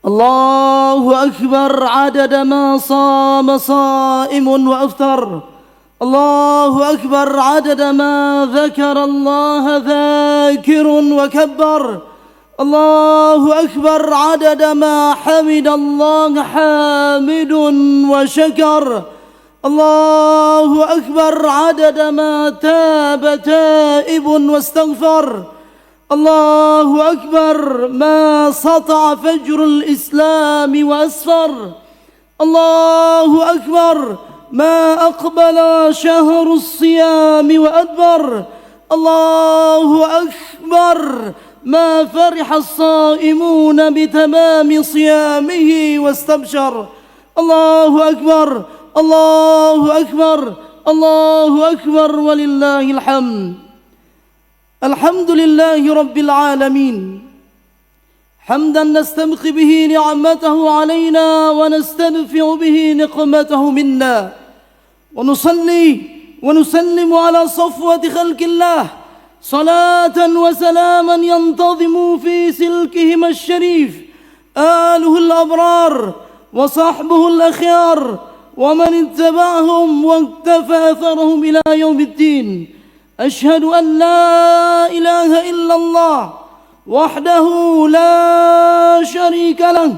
الله أكبر عدد ما صام صائم وأفطر. الله أكبر عدد ما ذكر الله ذاكر وكبر. الله أكبر عدد ما حمد الله حامد وشكر. الله أكبر عدد ما تاب تائب واستغفر. الله أكبر ما سطع فجر الإسلام وأسفر. الله أكبر ما أقبل شهر الصيام وأدبر. الله أكبر ما فرح الصائمون بتمام صيامه واستبشر. الله أكبر الله أكبر الله أكبر ولله الحمد. الحمد لله رب العالمين حمدا نستبقي به نعمته علينا ونستدفع به نقمته منا، ونصلي ونسلم على صفوة خلق الله صلاة وسلاما ينتظم في سلكهما الشريف آله الأبرار وصحبه الأخيار ومن اتبعهم واقتفى أثرهم إلى يوم الدين. أشهد أن لا إله إلا الله وحده لا شريك له،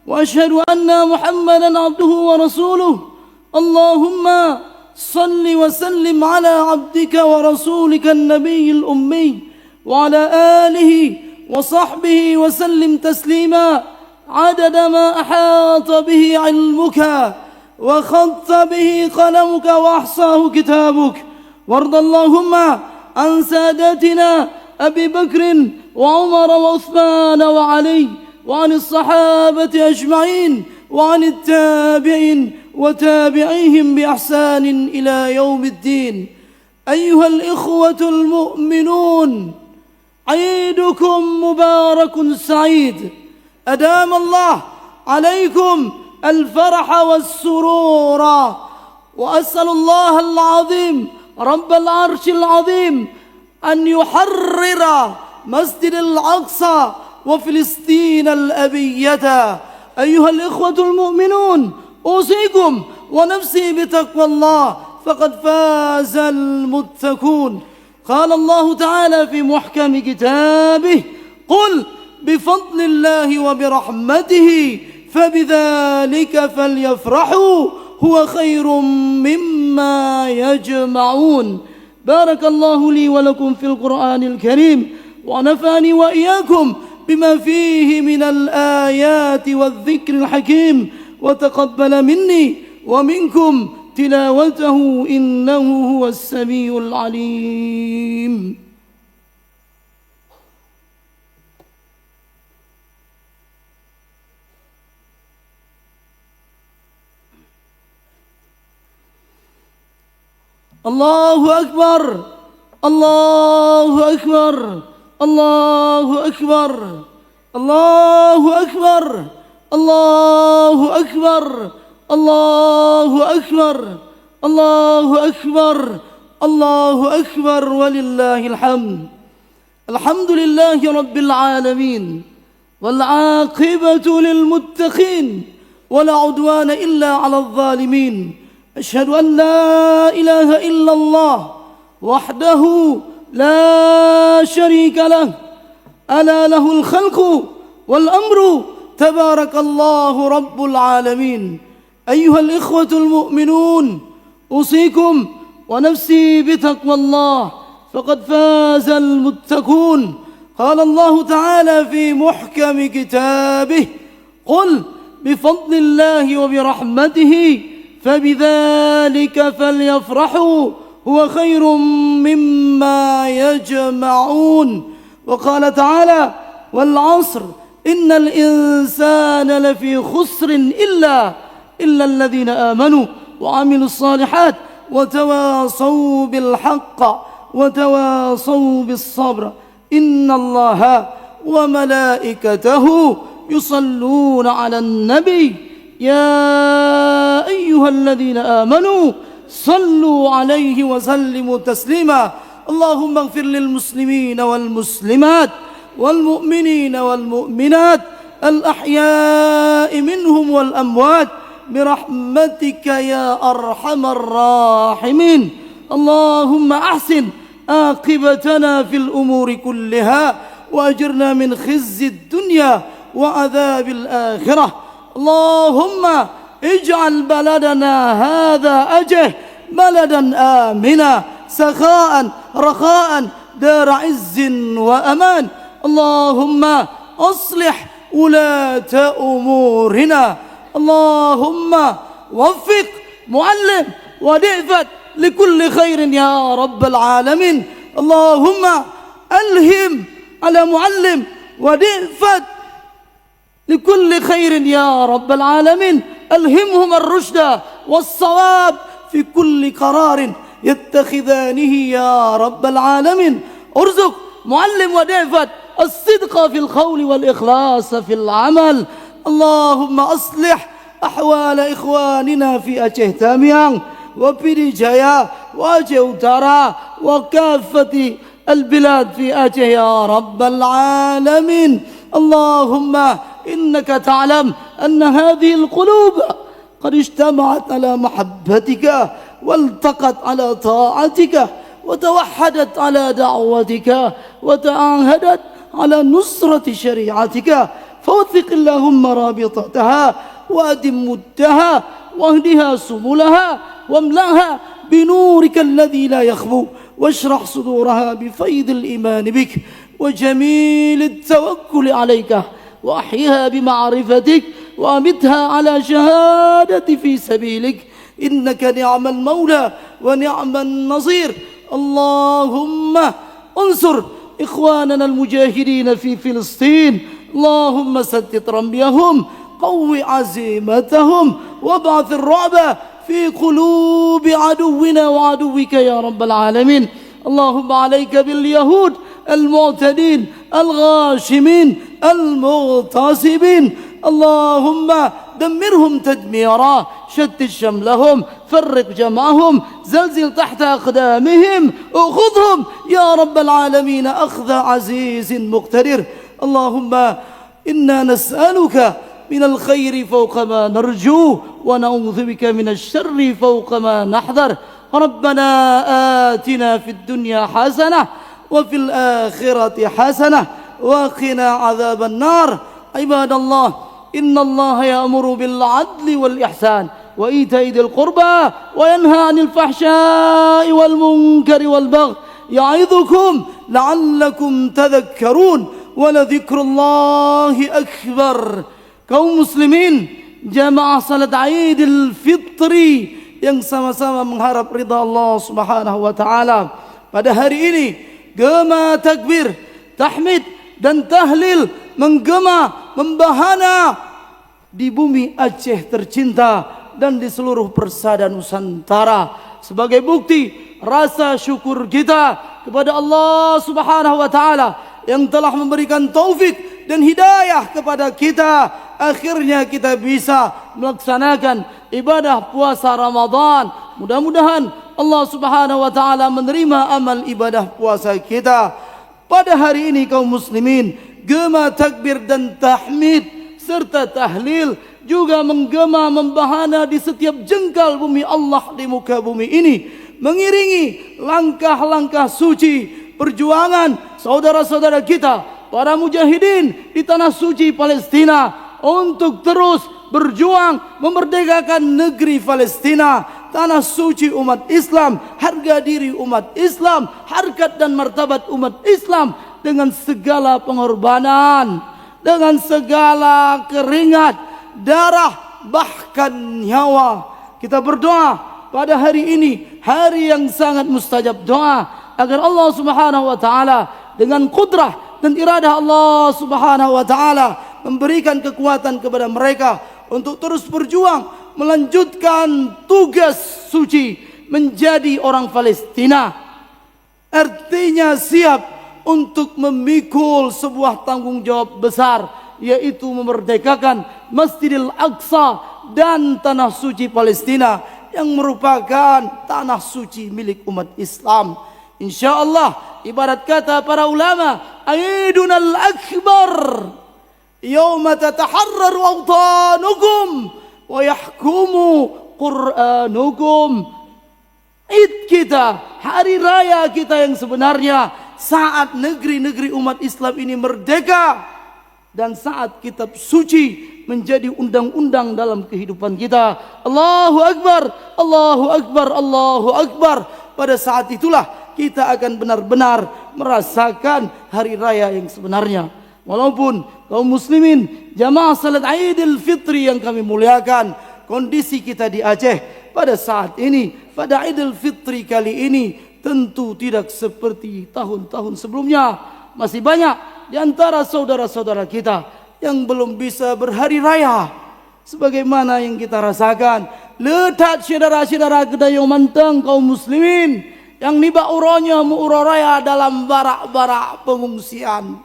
وأشهد أن محمدا عبده ورسوله. اللهم صل وسلم على عبدك ورسولك النبي الأمي وعلى آله وصحبه وسلم تسليما عدد ما أحاط به علمك وخط به قلمك وأحصاه كتابك. وارض اللهم عن ساداتنا أبي بكر وعمر وعثمان وعلي، وعن الصحابة أجمعين، وعن التابعين وتابعيهم بإحسان إلى يوم الدين. أيها الإخوة المؤمنون، عيدكم مبارك سعيد، أدام الله عليكم الفرح والسرور، وأسأل الله العظيم رب العرش العظيم أن يحرر مسجد الأقصى وفلسطين الأبية. أيها الإخوة المؤمنون، أوصيكم ونفسي بتقوى الله، فقد فاز المتقون. قال الله تعالى في محكم كتابه: قل بفضل الله وبرحمته فبذلك فليفرحوا هو خير مما يجمعون. بارك الله لي ولكم في القرآن الكريم، ونفعني وإياكم بما فيه من الآيات والذكر الحكيم، وتقبل مني ومنكم تلاوته إنه هو السميع العليم. الله أكبر الله أكبر الله أكبر الله أكبر الله أكبر الله أكبر الله أكبر الله أكبر ولله الحمد. الحمد لله رب العالمين، والعاقبة للمتقين، ولا عدوان إلا على الظالمين. أشهد أن لا إله إلا الله وحده لا شريك له، ألا له الخلق والأمر، تبارك الله رب العالمين. أيها الإخوة المؤمنون، أوصيكم ونفسي بتقوى الله، فقد فاز المتقون. قال الله تعالى في محكم كتابه: قل بفضل الله وبرحمته فبذلك فليفرحوا هو خير مما يجمعون. وقال تعالى: والعصر إن الإنسان لفي خسر إلا الذين آمنوا وعملوا الصالحات وتواصوا بالحق وتواصوا بالصبر إن الله وملائكته يصلون على النبي يا أيها الذين آمنوا صلوا عليه وسلموا تسليما. اللهم اغفر للمسلمين والمسلمات والمؤمنين والمؤمنات الأحياء منهم والأموات برحمتك يا أرحم الراحمين. اللهم أحسن عاقبتنا في الأمور كلها وأجرنا من خزي الدنيا وعذاب الآخرة. اللهم اجعل بلدنا هذا أجه بلدا آمنا سخاء رخاء دار عز وأمان. اللهم أصلح ولاة أمورنا. اللهم وفق معلم ودعفت لكل خير يا رب العالمين. اللهم ألهم على معلم ودعفت لكل خير يا رب العالمين. ألهمهم الرشد والصواب في كل قرار يتخذانه يا رب العالمين. ارزق معلم ودعفت الصدق في القول والإخلاص في العمل. اللهم أصلح أحوال إخواننا في أجه تاميان وبيري جايا وأجه أوتارا وكافة البلاد في أجه يا رب العالمين. اللهم إنك تعلم أن هذه القلوب قد اجتمعت على محبتك والتقت على طاعتك وتوحدت على دعوتك وتعاهدت على نصرة شريعتك. فوثق اللهم رابطتها وأدم مدها واهدها سبلها واملأها بنورك الذي لا يخبو واشرح صدورها بفيض الإيمان بك وجميل التوكل عليك وأحيها بمعرفتك وأمتها على شهادة في سبيلك. إنك نعم المولى ونعم النصير. اللهم انصر إخواننا المجاهدين في فلسطين. اللهم سدد رميهم قوي عزيمتهم وابعث الرعب في قلوب عدونا وعدوك يا رب العالمين. اللهم عليك باليهود المعتدين الغاشمين المغتصبين. اللهم دمرهم تدميرا شتت شملهم فرق جمعهم زلزل تحت أقدامهم أخذهم يا رب العالمين أخذ عزيز مقتدر. اللهم إنا نسألك من الخير فوق ما نرجو ونعوذ بك من الشر فوق ما نحذر. ربنا آتنا في الدنيا حسنة وفي الآخرة حسنة وقنا عذاب النار. عباد الله إن الله يأمر بالعدل والإحسان وإيتاء ذي القربى وينهى عن الفحشاء والمنكر والبغي يعظكم لعلكم تذكرون ولذكر الله أكبر. Kaum muslimin jamaah salat Idul Fitri yang sama-sama mengharap ridha Allah Subhanahu wa taala. Pada hari ini gema takbir, tahmid dan tahlil menggema, membahana di bumi Aceh tercinta dan di seluruh persada Nusantara sebagai bukti rasa syukur kita kepada Allah Subhanahu wa taala yang telah memberikan taufik dan hidayah kepada kita. Akhirnya kita bisa melaksanakan ibadah puasa Ramadan. Mudah-mudahan Allah Subhanahu wa taala menerima amal ibadah puasa kita. Pada hari ini kaum muslimin gema takbir dan tahmid serta tahlil juga menggema membahana di setiap jengkal bumi Allah di muka bumi ini, mengiringi langkah-langkah suci perjuangan saudara-saudara kita para mujahidin di tanah suci Palestina untuk terus berjuang memerdekakan negeri Palestina, tanah suci umat Islam, harga diri umat Islam, harkat dan martabat umat Islam dengan segala pengorbanan, dengan segala keringat, darah, bahkan nyawa. Kita berdoa pada hari ini, hari yang sangat mustajab doa, agar Allah Subhanahu wa taala dengan kudrah dan iradah Allah Subhanahu wa taala memberikan kekuatan kepada mereka untuk terus berjuang melanjutkan tugas suci menjadi orang Palestina. Artinya siap untuk memikul sebuah tanggung jawab besar, yaitu memerdekakan Masjidil Aqsa dan tanah suci Palestina yang merupakan tanah suci milik umat Islam. InsyaAllah, ibarat kata para ulama, Aidunal Akbar, yauma tataharraru awtanukum wa yahkumu qur'anukum. Id kita, hari raya kita yang sebenarnya, saat negeri-negeri umat Islam ini merdeka dan saat kitab suci menjadi undang-undang dalam kehidupan kita. Allahu Akbar, Allahu Akbar, Allahu Akbar. Pada saat itulah kita akan benar-benar merasakan hari raya yang sebenarnya. Walaupun kaum muslimin jamaah salat Idul Fitri yang kami muliakan, kondisi kita di Aceh pada saat ini, pada Idul Fitri kali ini tentu tidak seperti tahun-tahun sebelumnya. Masih banyak di antara saudara-saudara kita yang belum bisa berhari raya sebagaimana yang kita rasakan. Letak saudara-saudara kita yang mantang kaum muslimin yang niba uronya muuroraya dalam barak-barak pengungsian.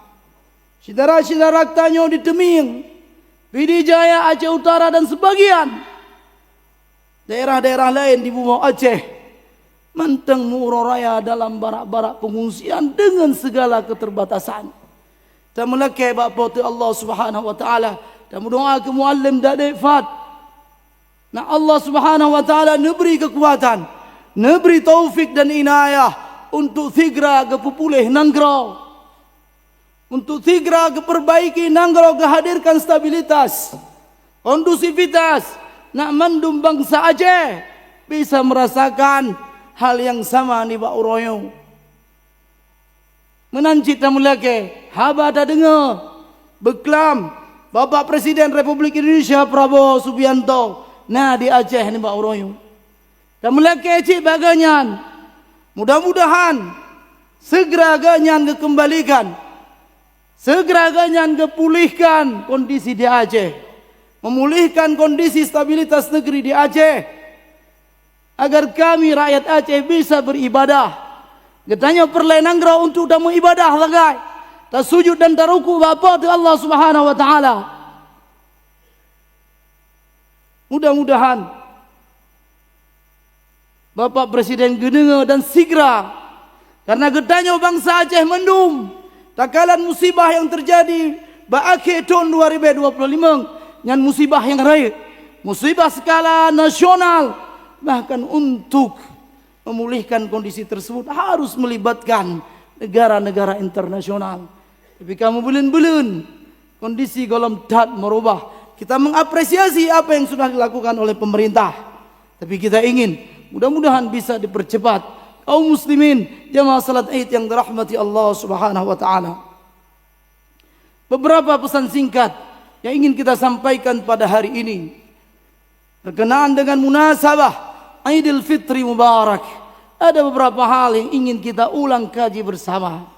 Saudara-saudara kita di Teming, Pidijaya, Aceh Utara dan sebagian daerah-daerah lain di Bumau Aceh mantang muuroraya dalam barak-barak pengungsian dengan segala keterbatasan. Dan melakai bapak Allah Subhanahu wa taala dan berdoa ke muallim Dadik Fat. Nah Allah Subhanahu wa taala neberi kekuatan, neberi taufik dan inayah untuk segera ke pulih Nanggro. Untuk segera ke perbaiki Nanggro, kehadirkan stabilitas, kondusivitas. Nak mendum bangsa Aceh bisa merasakan hal yang sama ni Pak Uroyo. Menancit dan melake, haba tak dengar, beklam, Bapak Presiden Republik Indonesia Prabowo Subianto, nah di Aceh ni Pak Uroyo. Dan melake cik baganyan, mudah-mudahan segera ganyan kekembalikan, segera ganyan kepulihkan kondisi di Aceh, memulihkan kondisi stabilitas negeri di Aceh, agar kami rakyat Aceh bisa beribadah. Katanya perlenanggra untuk damu ibadah lagai. Tak sujud dan taruku bapa tu Allah Subhanahu wa taala. Mudah-mudahan Bapak Presiden gedenga dan segera, karena getanya bangsa Aceh mendum takalan musibah yang terjadi baakhir tahun 2025 dengan musibah yang raya, musibah skala nasional, bahkan untuk memulihkan kondisi tersebut harus melibatkan negara-negara internasional. Tapi kamu belum kondisi golom dat merubah. Kita mengapresiasi apa yang sudah dilakukan oleh pemerintah. Tapi kita ingin mudah-mudahan bisa dipercepat. Kaum muslimin jamaah salat Id yang dirahmati Allah Subhanahu wa taala. Beberapa pesan singkat yang ingin kita sampaikan pada hari ini berkenaan dengan munasabah Idul Fitri Mubarak. Ada beberapa hal yang ingin kita ulang kaji bersama.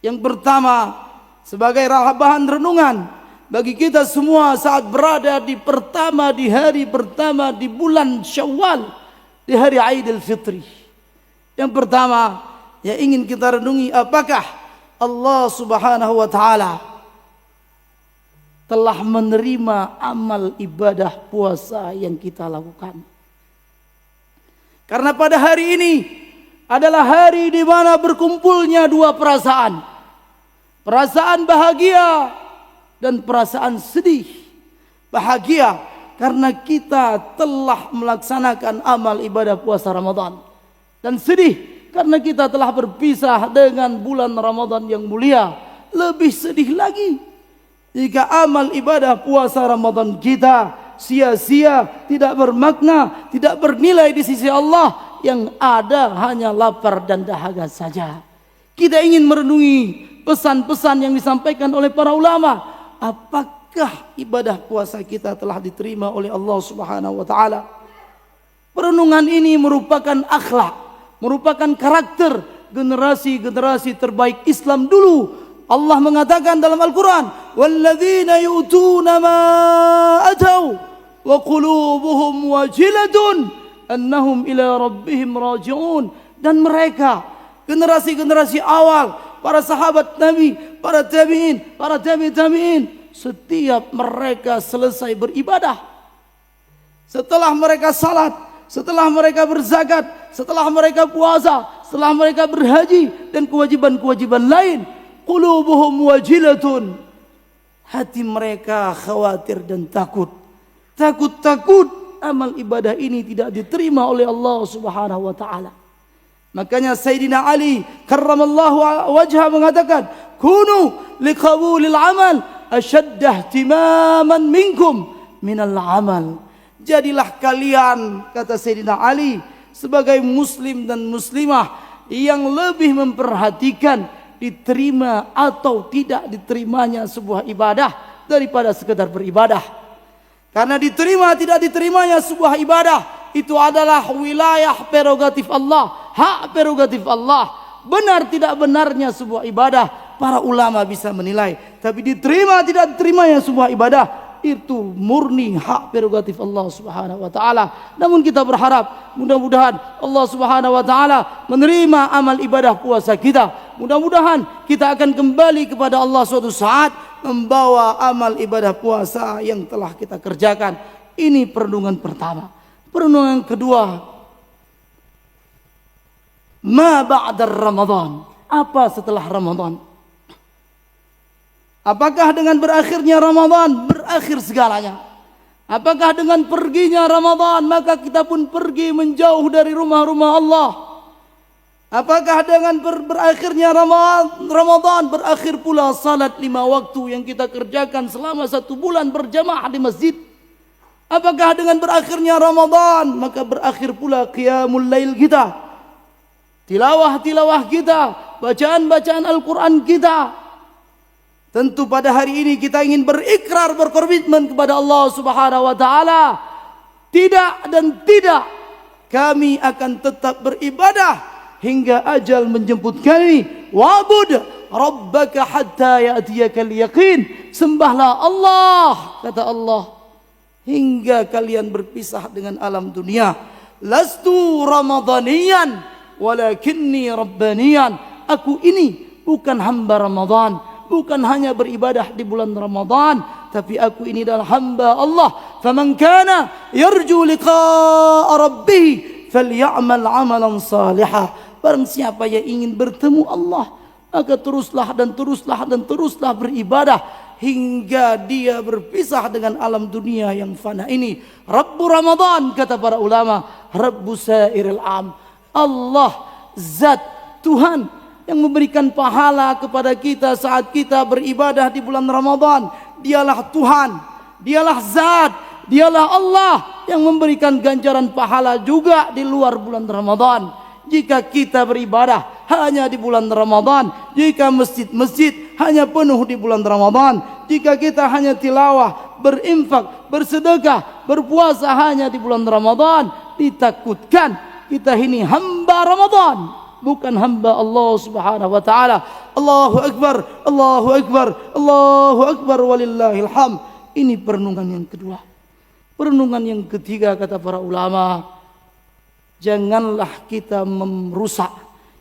Yang pertama, sebagai bahan renungan bagi kita semua saat berada di hari pertama di bulan Syawal, di hari Idul Fitri. Yang pertama yang ingin kita renungi, apakah Allah Subhanahu wa taala telah menerima amal ibadah puasa yang kita lakukan? Karena pada hari ini adalah hari di mana berkumpulnya dua perasaan. Perasaan bahagia dan perasaan sedih. Bahagia karena kita telah melaksanakan amal ibadah puasa Ramadan. Dan sedih karena kita telah berpisah dengan bulan Ramadan yang mulia. Lebih sedih lagi jika amal ibadah puasa Ramadan kita sia-sia, tidak bermakna, tidak bernilai di sisi Allah, yang ada hanya lapar dan dahaga saja. Kita ingin merenungi pesan-pesan yang disampaikan oleh para ulama. Apakah ibadah puasa kita telah diterima oleh Allah Subhanahu wa taala? Perenungan ini merupakan akhlak, merupakan karakter generasi-generasi terbaik Islam dulu. Allah mengatakan dalam Al-Quran, وَالَّذِينَ يُؤْتُونَ مَا أَتَوْا وَقُلُوبُهُمْ وَجِلَةٌ أَنَّهُمْ إِلَى رَبِّهِمْ رَاجِعُونَ. Dan mereka, generasi-generasi awal, para sahabat Nabi, para tabi'in, para tabi'in, setiap mereka selesai beribadah, setelah mereka salat, setelah mereka berzakat, setelah mereka puasa, setelah mereka berhaji dan kewajiban-kewajiban lain, qulubuhum wajilatun, hati mereka khawatir dan takut. Takut amal ibadah ini tidak diterima oleh Allah Subhanahu wa taala. Makanya Sayyidina Ali karramallahu wajhah mengatakan, "Kunu liqabulil amal ashadda ihtimaman minkum minal amal." Jadilah kalian, kata Sayyidina Ali, sebagai muslim dan muslimah yang lebih memperhatikan diterima atau tidak diterimanya sebuah ibadah daripada sekedar beribadah. Karena diterima tidak diterimanya sebuah ibadah itu adalah wilayah prerogatif Allah, hak prerogatif Allah. Benar tidak benarnya sebuah ibadah para ulama bisa menilai, tapi diterima tidak diterimanya sebuah ibadah itu murni hak prerogatif Allah Subhanahu wa taala. Namun kita berharap mudah-mudahan Allah Subhanahu wa taala menerima amal ibadah puasa kita. Mudah-mudahan kita akan kembali kepada Allah suatu saat membawa amal ibadah puasa yang telah kita kerjakan. Ini perenungan pertama. Perenungan kedua, ma ba'da Ramadan. Apa setelah Ramadan? Apakah dengan berakhirnya Ramadan berakhir segalanya? Apakah dengan perginya Ramadan maka kita pun pergi menjauh dari rumah-rumah Allah? Apakah dengan berakhirnya Ramadan berakhir pula salat 5 waktu yang kita kerjakan selama 1 bulan berjamaah di masjid? Apakah dengan berakhirnya Ramadan maka berakhir pula qiyamul lail kita, tilawah kita, bacaan-bacaan Al-Quran kita? Tentu pada hari ini kita ingin berikrar, berkomitmen kepada Allah Subhanahu wa taala. Tidak dan tidak, kami akan tetap beribadah hingga ajal menjemput kami. Wa'bud rabbaka hatta ya'tiyakal yaqin. Sembahlah Allah, kata Allah, hingga kalian berpisah dengan alam dunia. Lastu ramadhaniyan walakinni rabbaniyan. Aku ini bukan hamba Ramadan, bukan hanya beribadah di bulan Ramadan, tapi aku ini adalah hamba Allah. Faman kana yarju liqa'a rabbih falyamal 'amalan salihah. Barang siapa yang ingin bertemu Allah, maka teruslah beribadah hingga dia berpisah dengan alam dunia yang fana ini. Rabbu Ramadan, kata para ulama, Rabbu sairil am. Allah, zat Tuhan yang memberikan pahala kepada kita saat kita beribadah di bulan Ramadan. Dialah Tuhan, dialah zat, dialah Allah yang memberikan ganjaran pahala juga di luar bulan Ramadan. Jika kita beribadah hanya di bulan Ramadan, jika masjid-masjid hanya penuh di bulan Ramadan, jika kita hanya tilawah, berinfak, bersedekah, berpuasa hanya di bulan Ramadan, ditakutkan kita ini hamba Ramadan, bukan hamba Allah Subhanahu wa taala. Allahu akbar, Allahu akbar, Allahu akbar walillahil hamd. Ini perenungan yang kedua. Perenungan yang ketiga, kata para ulama, janganlah kita merusak,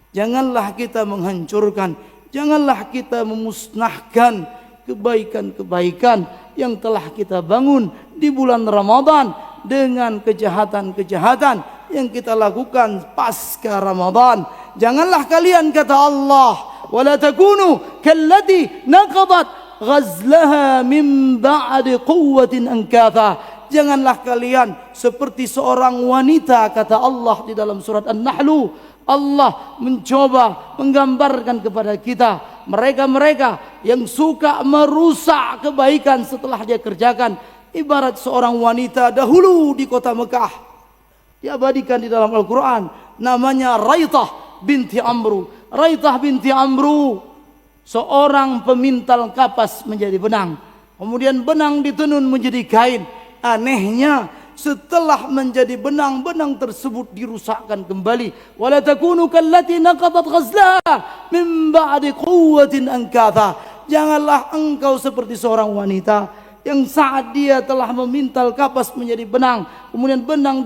janganlah kita menghancurkan, janganlah kita memusnahkan kebaikan-kebaikan yang telah kita bangun di bulan Ramadan dengan kejahatan-kejahatan yang kita lakukan pasca Ramadan. Janganlah kalian, kata Allah, wala takunu kallati naqadat ghazlaha min ba'di quwwatin ankatha. Janganlah kalian seperti seorang wanita, kata Allah di dalam surat An-Nahl. Allah mencoba menggambarkan kepada kita mereka-mereka yang suka merusak kebaikan setelah dia kerjakan. Ibarat seorang wanita dahulu di kota Mekah, diabadikan di dalam Al-Quran, namanya Raithah binti Amru. Raithah binti Amru seorang pemintal kapas menjadi benang, kemudian benang ditenun menjadi kain. Anehnya, setelah menjadi benang, benang tersebut dirusakkan kembali. Wala takunu kallati naqadat ghazlaha min ba'di quwwatin ankatha. Janganlah engkau seperti seorang wanita yang saat dia telah memintal kapas menjadi benang, kemudian benang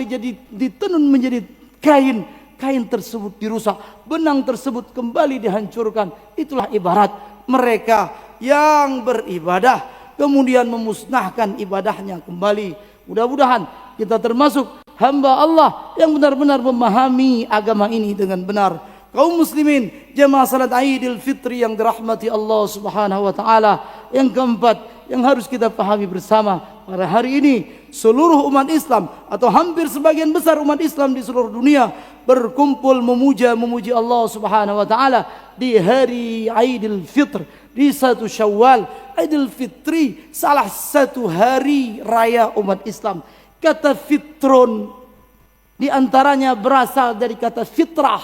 ditenun menjadi kain, kain tersebut dirusak, benang tersebut kembali dihancurkan. Itulah ibarat mereka yang beribadah kemudian memusnahkan ibadahnya kembali. Mudah-mudahan kita termasuk hamba Allah yang benar-benar memahami agama ini dengan benar. Kaum muslimin, jemaah salat Idul Fitri yang dirahmati Allah Subhanahu wa taala. Yang keempat, yang harus kita pahami bersama. Pada hari ini seluruh umat Islam atau hampir sebagian besar umat Islam di seluruh dunia berkumpul memuji Allah Subhanahu wa taala di hari Aidil Fitr, di 1 Syawal. Aidil Fitri salah satu hari raya umat Islam. Kata fitrun di antaranya berasal dari kata fitrah.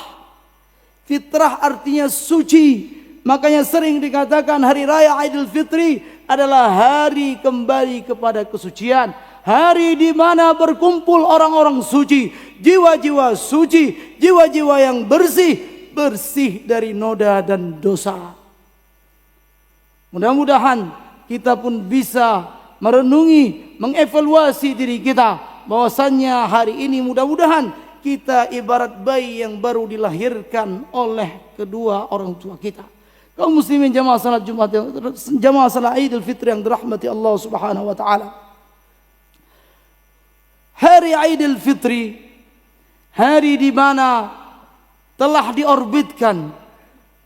Fitrah artinya suci. Makanya sering dikatakan hari raya Aidil Fitri adalah hari kembali kepada kesucian. Hari di mana berkumpul orang-orang suci, jiwa-jiwa suci, jiwa-jiwa yang bersih, bersih dari noda dan dosa. Mudah-mudahan kita pun bisa merenungi, mengevaluasi diri kita, bahwasannya hari ini mudah-mudahan kita ibarat bayi yang baru dilahirkan oleh kedua orang tua kita. Kaum muslimin jamaah salat Jumat, jamaah salat Idul Fitri yang dirahmati Allah Subhanahu wa taala. Hari Idul Fitri, hari di mana telah diorbitkan,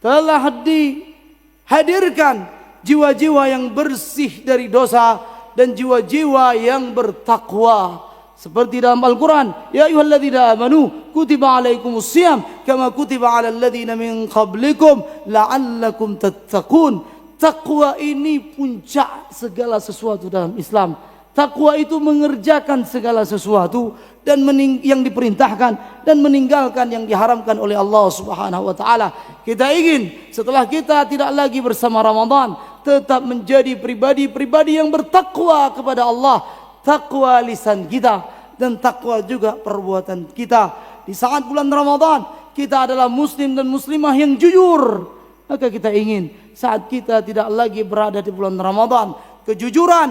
telah dihadirkan jiwa-jiwa yang bersih dari dosa dan jiwa-jiwa yang bertakwa. Seperti dalam Al-Quran, ya ayyuhalladzina amanu kutiba alaikumusiyam kama kutiba alal ladzina min qablikum la'allakum tattaqun. Takwa ini puncak segala sesuatu dalam Islam. Takwa itu mengerjakan segala sesuatu dan yang diperintahkan dan meninggalkan yang diharamkan oleh Allah Subhanahu wa taala. Kita ingin setelah kita tidak lagi bersama Ramadan, tetap menjadi pribadi-pribadi yang bertakwa kepada Allah. Takwa lisan kita dan takwa juga perbuatan kita. Di saat bulan Ramadan kita adalah muslim dan muslimah yang jujur. Maka kita ingin saat kita tidak lagi berada di bulan Ramadan, kejujuran.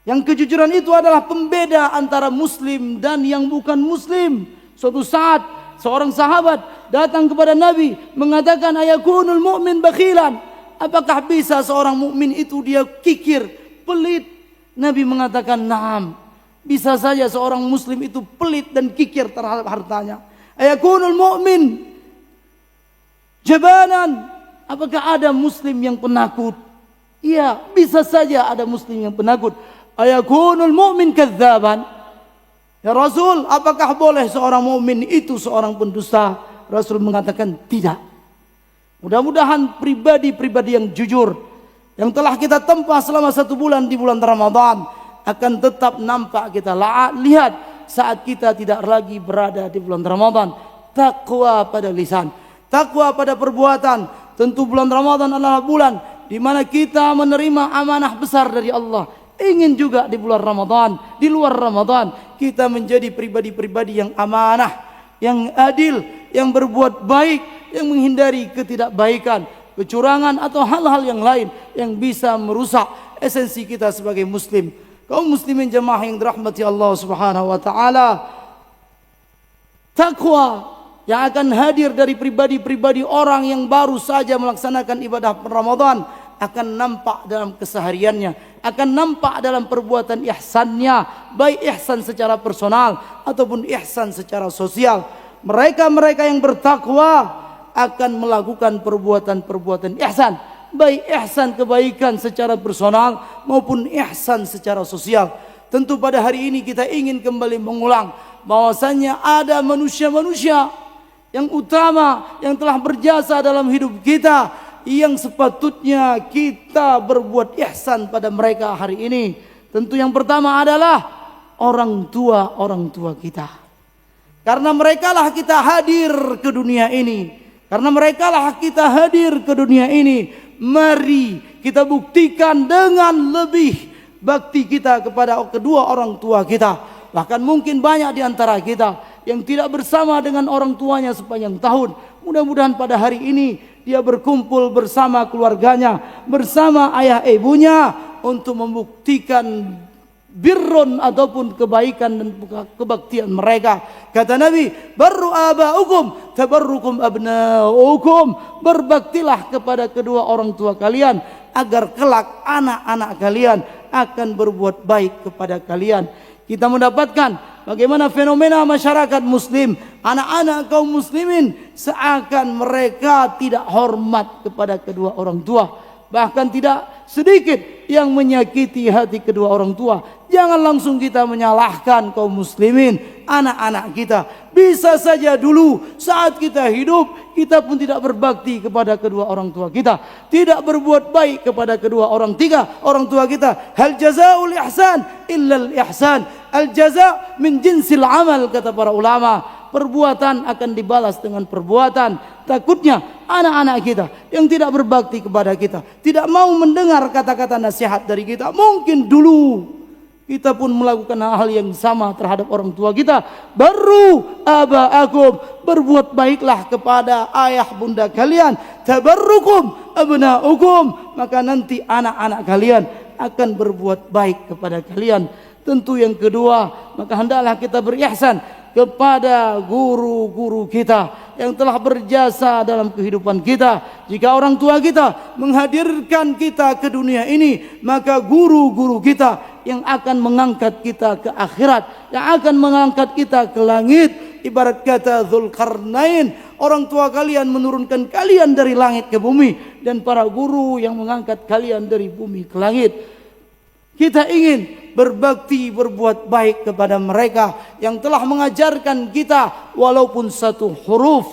Yang kejujuran itu adalah pembeda antara muslim dan yang bukan muslim. Suatu saat seorang sahabat datang kepada Nabi mengatakan, ayakunul mu'min bakhilan. Apakah bisa seorang mukmin itu dia kikir, pelit? Nabi mengatakan, "Na'am." Bisa saja seorang muslim itu pelit dan kikir terhadap hartanya. Ayakunul mu'min jabanan. Apakah ada muslim yang penakut? Iya, bisa saja ada muslim yang penakut. Ayakunul mu'min kadzaban. Ya Rasul, apakah boleh seorang mukmin itu seorang pendusta? Rasul mengatakan tidak. Mudah-mudahan pribadi-pribadi yang jujur yang telah kita tempuh selama 1 bulan di bulan Ramadan akan tetap nampak kita lihat saat kita tidak lagi berada di bulan Ramadan. Takwa pada lisan, takwa pada perbuatan. Tentu bulan Ramadan adalah bulan di mana kita menerima amanah besar dari Allah. Ingin juga di bulan Ramadan, di luar Ramadan kita menjadi pribadi-pribadi yang amanah, yang adil, yang berbuat baik, yang menghindari ketidakbaikan, kecurangan atau hal-hal yang lain yang bisa merusak esensi kita sebagai muslim. Kaum muslimin jemaah yang dirahmati Allah Subhanahu wa taala, takwa yang akan hadir dari pribadi-pribadi orang yang baru saja melaksanakan ibadah Ramadan akan nampak dalam kesehariannya, akan nampak dalam perbuatan ihsannya, baik ihsan secara personal ataupun ihsan secara sosial. Mereka-mereka yang bertakwa akan melakukan perbuatan-perbuatan ihsan, baik ihsan kebaikan secara personal maupun ihsan secara sosial. Tentu pada hari ini kita ingin kembali mengulang bahwasannya ada manusia-manusia yang utama yang telah berjasa dalam hidup kita, yang sepatutnya kita berbuat ihsan pada mereka hari ini. Tentu yang pertama adalah orang tua kita. Karena merekalah kita hadir ke dunia ini. Karena merekalah kita hadir ke dunia ini. Mari kita buktikan dengan lebih bakti kita kepada kedua orang tua kita. Bahkan mungkin banyak di antara kita yang tidak bersama dengan orang tuanya sepanjang tahun. Mudah-mudahan pada hari ini dia berkumpul bersama keluarganya, bersama ayah ibunya untuk membuktikan birrun ataupun kebaikan dan kebaktian mereka. Kata Nabi, barru abaukum tabarrukum abnaukum. Berbaktilah kepada kedua orang tua kalian agar kelak anak-anak kalian akan berbuat baik kepada kalian. Kita mendapatkan bagaimana fenomena masyarakat muslim, anak-anak kaum muslimin seakan mereka tidak hormat kepada kedua orang tua. Bahkan tidak sedikit yang menyakiti hati kedua orang tua. Jangan langsung kita menyalahkan kaum muslimin, anak-anak kita. Bisa saja dulu saat kita hidup, kita pun tidak berbakti kepada kedua orang tua kita, tidak berbuat baik kepada kedua orang tua kita. Hal jazaa'ul ihsan illa al ihsan. Al jaza' min jinsil amal, kata para ulama. Perbuatan akan dibalas dengan perbuatan. Takutnya anak-anak kita yang tidak berbakti kepada kita, tidak mau mendengar kata-kata nasihat dari kita. Mungkin dulu kita pun melakukan hal yang sama terhadap orang tua kita. Baru aba'akum, berbuat baiklah kepada ayah bunda kalian. Tabarrukum abna'ukum, maka nanti anak-anak kalian akan berbuat baik kepada kalian. Tentu yang kedua, maka hendaklah kita berihsan kepada guru-guru kita yang telah berjasa dalam kehidupan kita. Jika orang tua kita menghadirkan kita ke dunia ini, maka guru-guru kita yang akan mengangkat kita ke akhirat, yang akan mengangkat kita ke langit. Ibarat kata Dzulqarnain, orang tua kalian menurunkan kalian dari langit ke bumi, dan para guru yang mengangkat kalian dari bumi ke langit. Kita ingin berbakti, berbuat baik kepada mereka yang telah mengajarkan kita walaupun satu huruf,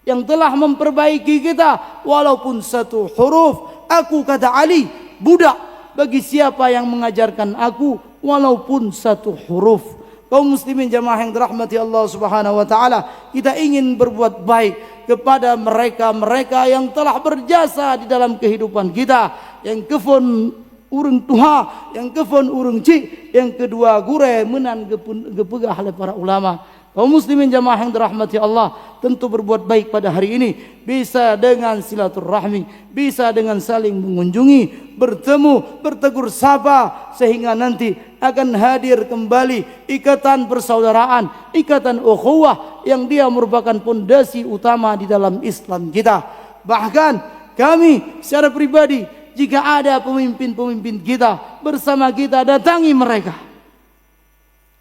yang telah memperbaiki kita walaupun satu huruf. Aku, kata Ali, budak bagi siapa yang mengajarkan aku walaupun satu huruf. Kaum muslimin jamaah yang dirahmati Allah Subhanahu wa taala, kita ingin berbuat baik kepada mereka-mereka yang telah berjasa di dalam kehidupan kita, yang kefon urang tuha, yang kefon urang cik, yang kedua gure menan gepegah oleh para ulama. Kaum muslimin jamaah yang dirahmati Allah, tentu berbuat baik pada hari ini bisa dengan silaturahmi, bisa dengan saling mengunjungi, bertemu, bertegur sapa, sehingga nanti akan hadir kembali ikatan persaudaraan, ikatan ukhuwah yang dia merupakan pondasi utama di dalam Islam kita. Bahkan kami secara pribadi, jika ada pemimpin-pemimpin kita bersama kita, datangi mereka.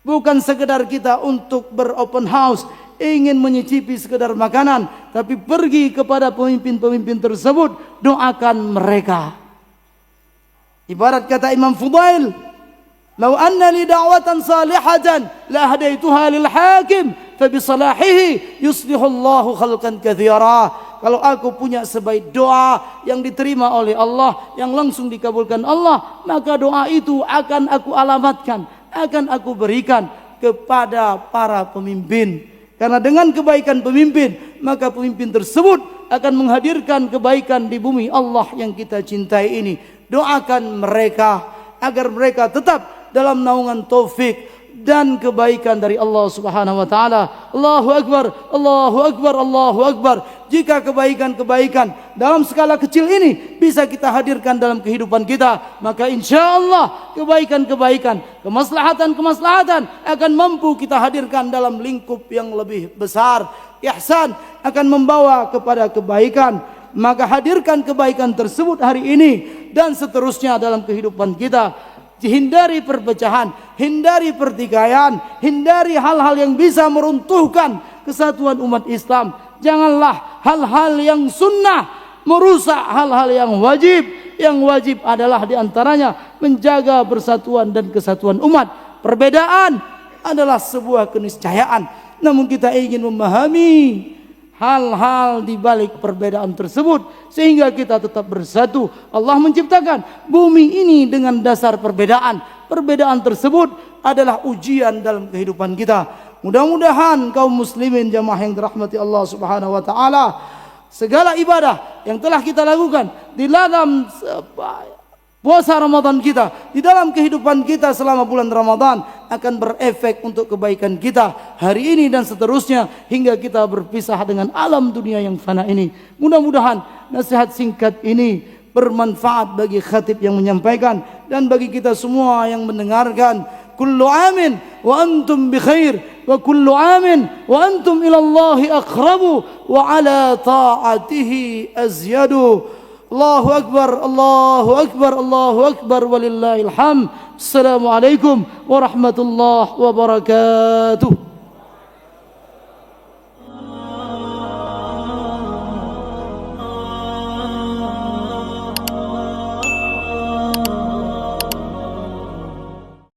Bukan sekedar kita untuk beropen house, ingin menyicipi sekedar makanan, tapi pergi kepada pemimpin-pemimpin tersebut, doakan mereka. Ibarat kata Imam Fudail, "Lau anna li da'watan salihatan la hadaituha lil hakim, fa bi salahihi yuslihu Allahu khalqan katsira." Kalau aku punya sebaik doa yang diterima oleh Allah, yang langsung dikabulkan Allah, maka doa itu akan aku alamatkan, akan aku berikan kepada para pemimpin. Karena dengan kebaikan pemimpin, maka pemimpin tersebut akan menghadirkan kebaikan di bumi Allah yang kita cintai ini. Doakan mereka agar mereka tetap dalam naungan taufik dan kebaikan dari Allah Subhanahu wa taala. Allahu akbar, Allahu akbar, Allahu akbar. Jika kebaikan-kebaikan dalam skala kecil ini bisa kita hadirkan dalam kehidupan kita, maka insyaallah kebaikan-kebaikan, kemaslahatan-kemaslahatan akan mampu kita hadirkan dalam lingkup yang lebih besar. Ihsan akan membawa kepada kebaikan. Maka hadirkan kebaikan tersebut hari ini dan seterusnya dalam kehidupan kita. Hindari perpecahan, hindari pertikaian, hindari hal-hal yang bisa meruntuhkan kesatuan umat Islam. Janganlah hal-hal yang sunnah merusak hal-hal yang wajib. Yang wajib adalah diantaranya menjaga persatuan dan kesatuan umat. Perbedaan adalah sebuah keniscayaan, namun kita ingin memahami hal-hal di balik perbedaan tersebut sehingga kita tetap bersatu. Allah menciptakan bumi ini dengan dasar perbedaan. Perbedaan tersebut adalah ujian dalam kehidupan kita. Mudah-mudahan kaum muslimin jamaah yang dirahmati Allah Subhanahu wa taala, segala ibadah yang telah kita lakukan di dalam puasa Ramadan kita, di dalam kehidupan kita selama bulan Ramadan akan berefek untuk kebaikan kita hari ini dan seterusnya hingga kita berpisah dengan alam dunia yang fana ini. Mudah-mudahan nasihat singkat ini bermanfaat bagi khatib yang menyampaikan dan bagi kita semua yang mendengarkan. Kullu amin wa antum bi khair wa kullu amin wa antum ila Allahi aqrabu wa ala ta'atihi azyadu. Allahu akbar, Allahu akbar, Allahu akbar, walillahil hamd. Assalamualaikum warahmatullahi wabarakatuh.